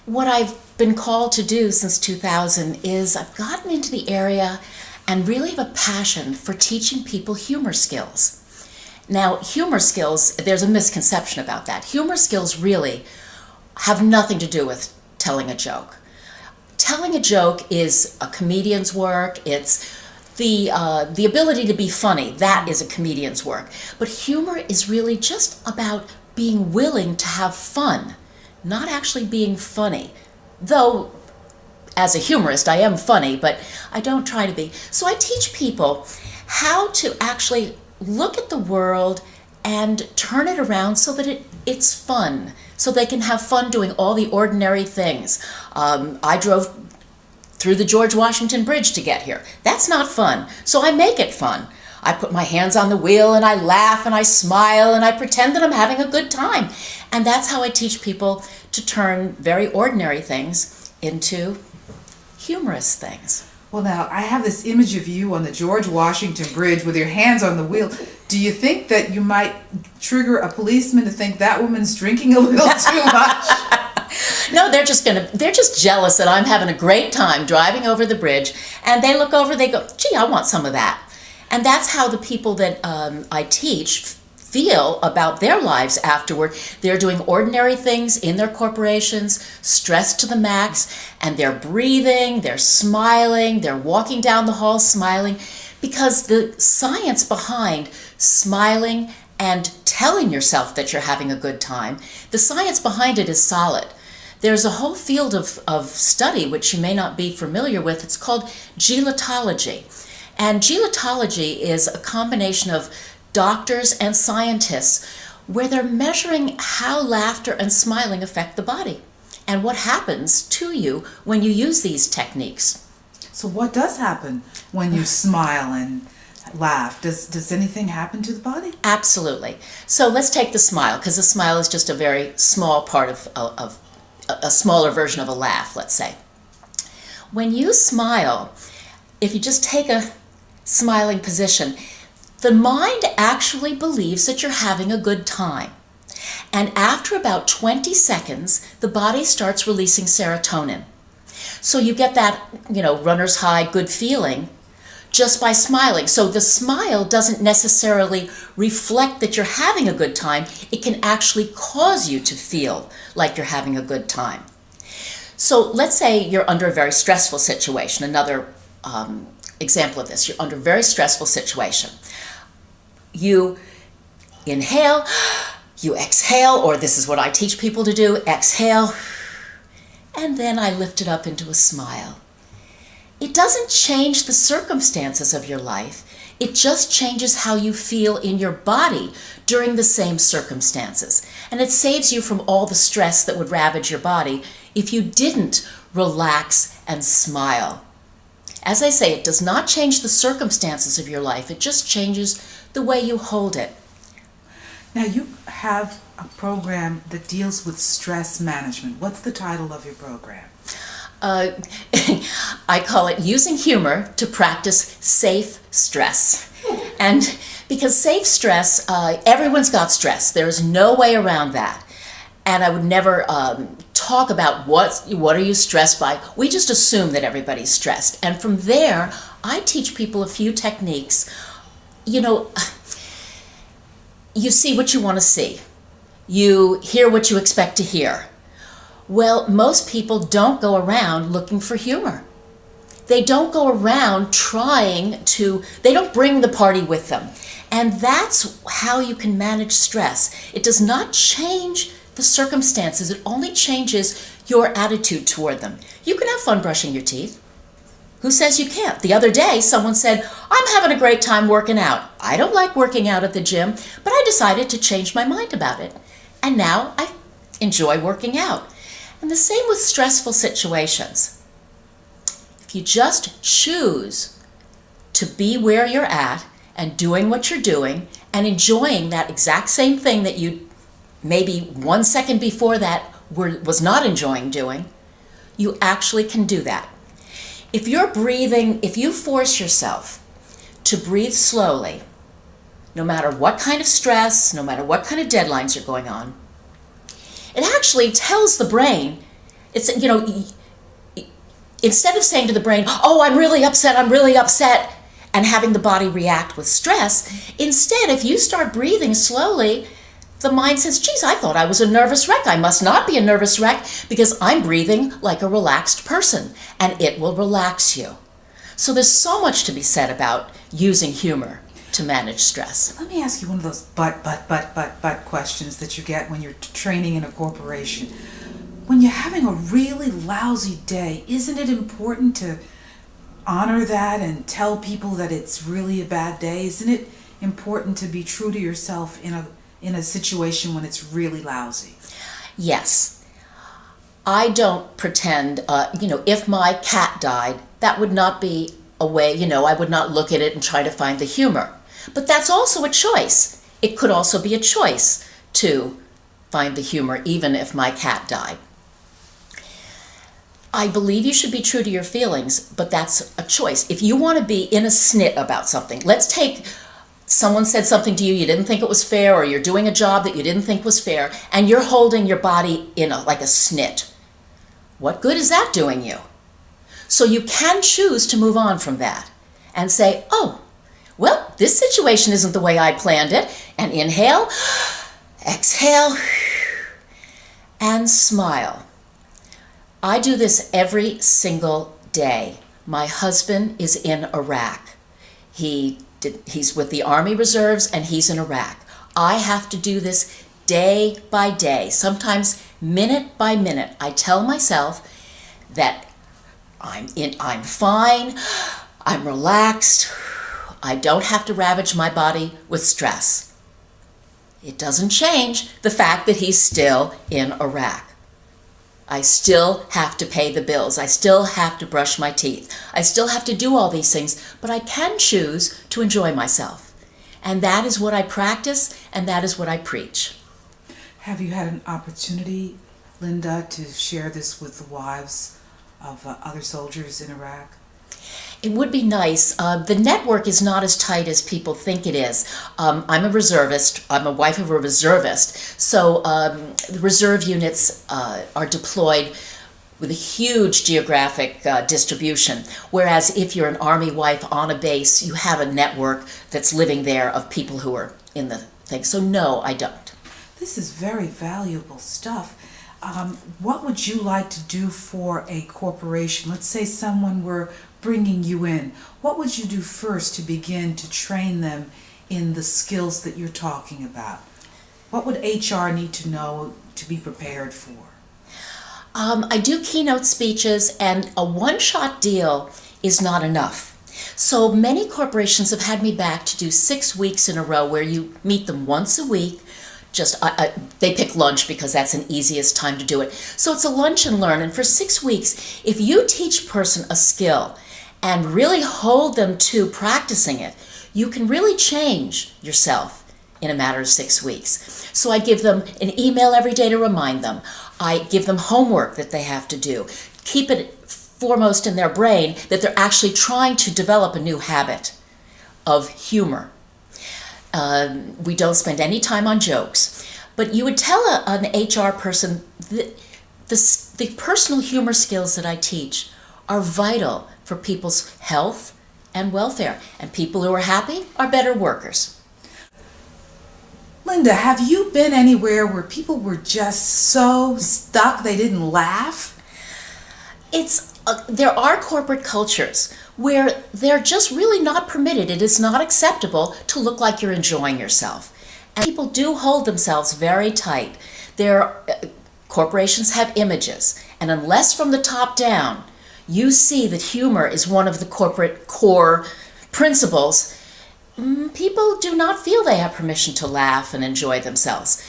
what I've been called to do since 2000 is I've gotten into the area and really have a passion for teaching people humor skills. Now, humor skills, there's a misconception about that. Humor skills really have nothing to do with telling a joke. Telling a joke is a comedian's work. It's the ability to be funny. That is a comedian's work. But humor is really just about being willing to have fun, not actually being funny. Though, as a humorist, I am funny, but I don't try to be. So I teach people how to actually look at the world and turn it around so that it's fun, so they can have fun doing all the ordinary things. I drove through the George Washington Bridge to get here. That's not fun, so I make it fun. I put my hands on the wheel and I laugh and I smile and I pretend that I'm having a good time. And that's how I teach people to turn very ordinary things into humorous things. Well, now, I have this image of you on the George Washington Bridge with your hands on the wheel. Do you think that you might trigger a policeman to think that woman's drinking a little too much? No, they're just jealous that I'm having a great time driving over the bridge, and they look over, they go, gee, I want some of that. And that's how the people that I teach feel about their lives afterward. They're doing ordinary things in their corporations, stressed to the max, and they're breathing, they're smiling, they're walking down the hall smiling, because the science behind smiling and telling yourself that you're having a good time, the science behind it is solid. There's a whole field of study which you may not be familiar with. It's called gelotology. And gelotology is a combination of doctors and scientists where they're measuring how laughter and smiling affect the body and what happens to you when you use these techniques. So what does happen when you smile and laugh? Does anything happen to the body? Absolutely. So let's take the smile, because the smile is just a very small part of a smaller version of a laugh, let's say. When you smile, if you just take a smiling position, the mind actually believes that you're having a good time. And after about 20 seconds, the body starts releasing serotonin. So you get that, runner's high, good feeling just by smiling. So the smile doesn't necessarily reflect that you're having a good time. It can actually cause you to feel like you're having a good time. So let's say you're under a very stressful situation. Another example of this, you're under a very stressful situation. You inhale, you exhale, or this is what I teach people to do, exhale, and then I lift it up into a smile. It doesn't change the circumstances of your life. It just changes how you feel in your body during the same circumstances. And it saves you from all the stress that would ravage your body if you didn't relax and smile. As I say, it does not change the circumstances of your life. It just changes the way you hold it. Now, you have a program that deals with stress management. What's the title of your program? I call it Using Humor to Practice Safe Stress. And because safe stress, everyone's got stress. There's no way around that. And I would never talk about what are you stressed by. We just assume that everybody's stressed. And from there, I teach people a few techniques. You see what you want to see. You hear what you expect to hear. Well, most people don't go around looking for humor. They don't go around they don't bring the party with them. And that's how you can manage stress. It does not change the circumstances. It only changes your attitude toward them. You can have fun brushing your teeth. Who says you can't? The other day, someone said, I'm having a great time working out. I don't like working out at the gym, but I decided to change my mind about it. And now I enjoy working out. And the same with stressful situations. If you just choose to be where you're at and doing what you're doing and enjoying that exact same thing that you maybe 1 second before that was not enjoying doing, you actually can do that. If you force yourself to breathe slowly, no matter what kind of stress, no matter what kind of deadlines are going on, it actually tells the brain, It's, instead of saying to the brain, oh, I'm really upset, and having the body react with stress, instead, if you start breathing slowly, the mind says, geez, I thought I was a nervous wreck. I must not be a nervous wreck because I'm breathing like a relaxed person, and it will relax you. So there's so much to be said about using humor to manage stress. Let me ask you one of those but questions that you get when you're training in a corporation. When you're having a really lousy day, isn't it important to honor that and tell people that it's really a bad day? Isn't it important to be true to yourself in a situation when it's really lousy? Yes. I don't pretend, if my cat died, that would not be a way, I would not look at it and try to find the humor. But that's also a choice. It could also be a choice to find the humor even if my cat died. I believe you should be true to your feelings, but that's a choice. If you want to be in a snit about something, let's take someone said something to you, you didn't think it was fair, or you're doing a job that you didn't think was fair, and you're holding your body in like a snit. What good is that doing you? So you can choose to move on from that and say, oh, well, this situation isn't the way I planned it, and inhale, exhale, and smile. I do this every single day. My husband is in Iraq. He's with the Army Reserves and he's in Iraq. I have to do this day by day, sometimes minute by minute. I tell myself that I'm fine, I'm relaxed, I don't have to ravage my body with stress. It doesn't change the fact that he's still in Iraq. I still have to pay the bills. I still have to brush my teeth. I still have to do all these things, but I can choose to enjoy myself. And that is what I practice, and that is what I preach. Have you had an opportunity, Linda, to share this with the wives of other soldiers in Iraq? It would be nice. The network is not as tight as people think it is. I'm a reservist. I'm a wife of a reservist. So the reserve units are deployed with a huge geographic distribution. Whereas if you're an Army wife on a base, you have a network that's living there of people who are in the thing. So no, I don't. This is very valuable stuff. What would you like to do for a corporation? Let's say someone were bringing you in. What would you do first to begin to train them in the skills that you're talking about? What would HR need to know to be prepared for? I do keynote speeches, and a one-shot deal is not enough. So many corporations have had me back to do 6 weeks in a row where you meet them once a week. They pick lunch because that's an easiest time to do it. So it's a lunch and learn, and for 6 weeks, if you teach a person a skill and really hold them to practicing it, you can really change yourself in a matter of 6 weeks. So I give them an email every day to remind them. I give them homework that they have to do. Keep it foremost in their brain that they're actually trying to develop a new habit of humor. We don't spend any time on jokes. But you would tell an HR person that the personal humor skills that I teach are vital for people's health and welfare. And people who are happy are better workers. Linda, have you been anywhere where people were just so stuck they didn't laugh? There are corporate cultures where they're just really not permitted. It is not acceptable to look like you're enjoying yourself. And people do hold themselves very tight. Corporations have images, and unless from the top down you see that humor is one of the corporate core principles, people do not feel they have permission to laugh and enjoy themselves.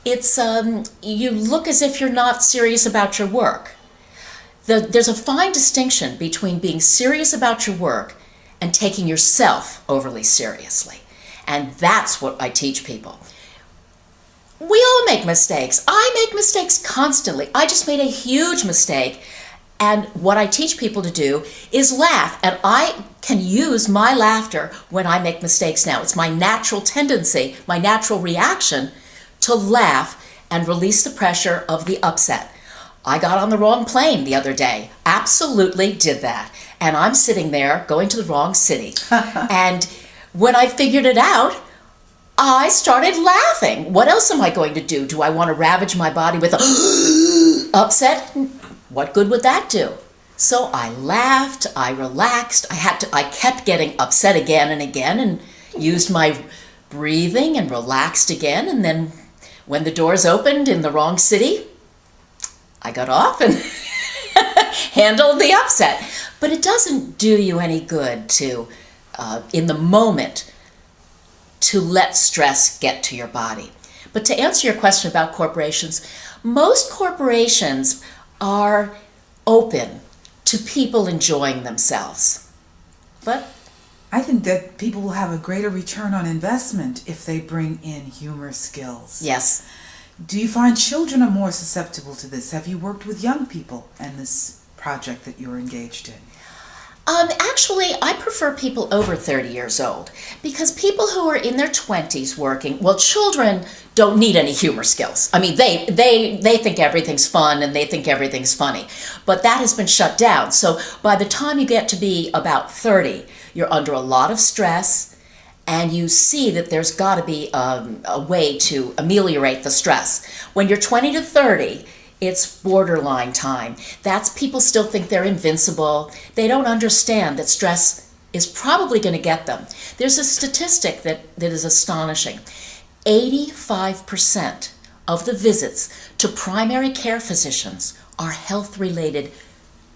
You look as if you're not serious about your work. There's a fine distinction between being serious about your work and taking yourself overly seriously. And that's what I teach people. We all make mistakes. I make mistakes constantly. I just made a huge mistake. And what I teach people to do is laugh. And I can use my laughter when I make mistakes now. It's my natural tendency, my natural reaction to laugh and release the pressure of the upset. I got on the wrong plane the other day. Absolutely did that. And I'm sitting there going to the wrong city. And when I figured it out, I started laughing. What else am I going to do? Do I want to ravage my body with a upset? What good would that do? So I laughed, I relaxed, I kept getting upset again and again and used my breathing and relaxed again. And then when the doors opened in the wrong city, I got off and handled the upset. But it doesn't do you any good to, in the moment, to let stress get to your body. But to answer your question about corporations, most corporations are open to people enjoying themselves. But I think that people will have a greater return on investment if they bring in humor skills. yes, Do you find children are more susceptible to this? Have you worked with young people in this project that you're engaged in? actually, I prefer people over 30 years old because people who are in their 20s working, well, children don't need any humor skills. I mean, they think everything's fun and they think everything's funny, but that has been shut down. So by the time you get to be about 30, you're under a lot of stress and you see that there's got to be a way to ameliorate the stress. When you're 20 to 30, it's borderline time. That's people still think they're invincible. They don't understand that stress is probably going to get them. There's a statistic that is astonishing. 85% of the visits to primary care physicians are health-related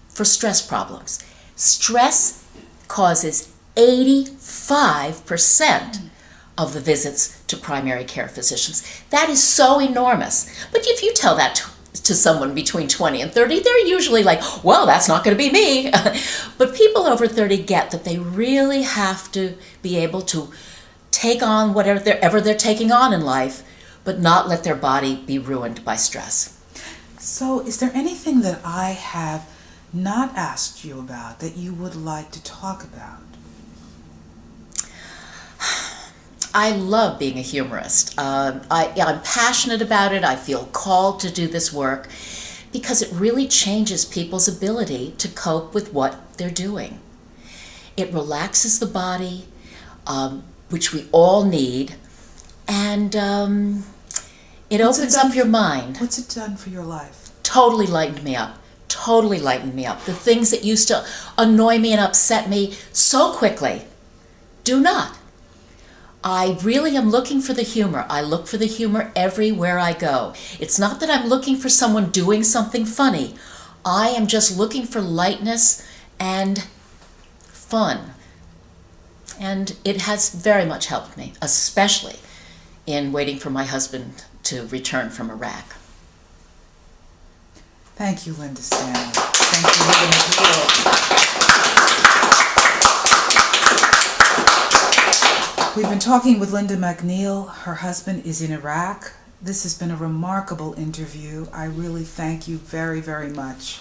for stress problems. Stress causes 85% of the visits to primary care physicians. That is so enormous. But if you tell that to someone between 20 and 30, they're usually like, well, that's not going to be me. But people over 30 get that they really have to be able to take on whatever they're taking on in life, but not let their body be ruined by stress. So is there anything that I have not asked you about that you would like to talk about? I love being a humorist. I'm passionate about it. I feel called to do this work because it really changes people's ability to cope with what they're doing. It relaxes the body, which we all need, and it opens up your mind. What's it done for your life? Totally lightened me up. Totally lightened me up. The things that used to annoy me and upset me so quickly do not. I really am looking for the humor. I look for the humor everywhere I go. It's not that I'm looking for someone doing something funny. I am just looking for lightness and fun. And it has very much helped me, especially in waiting for my husband to return from Iraq. Thank you, Linda Stanley. Thank you, Linda MacNeal. We've been talking with Linda MacNeal. Her husband is in Iraq. This has been a remarkable interview. I really thank you very, very much.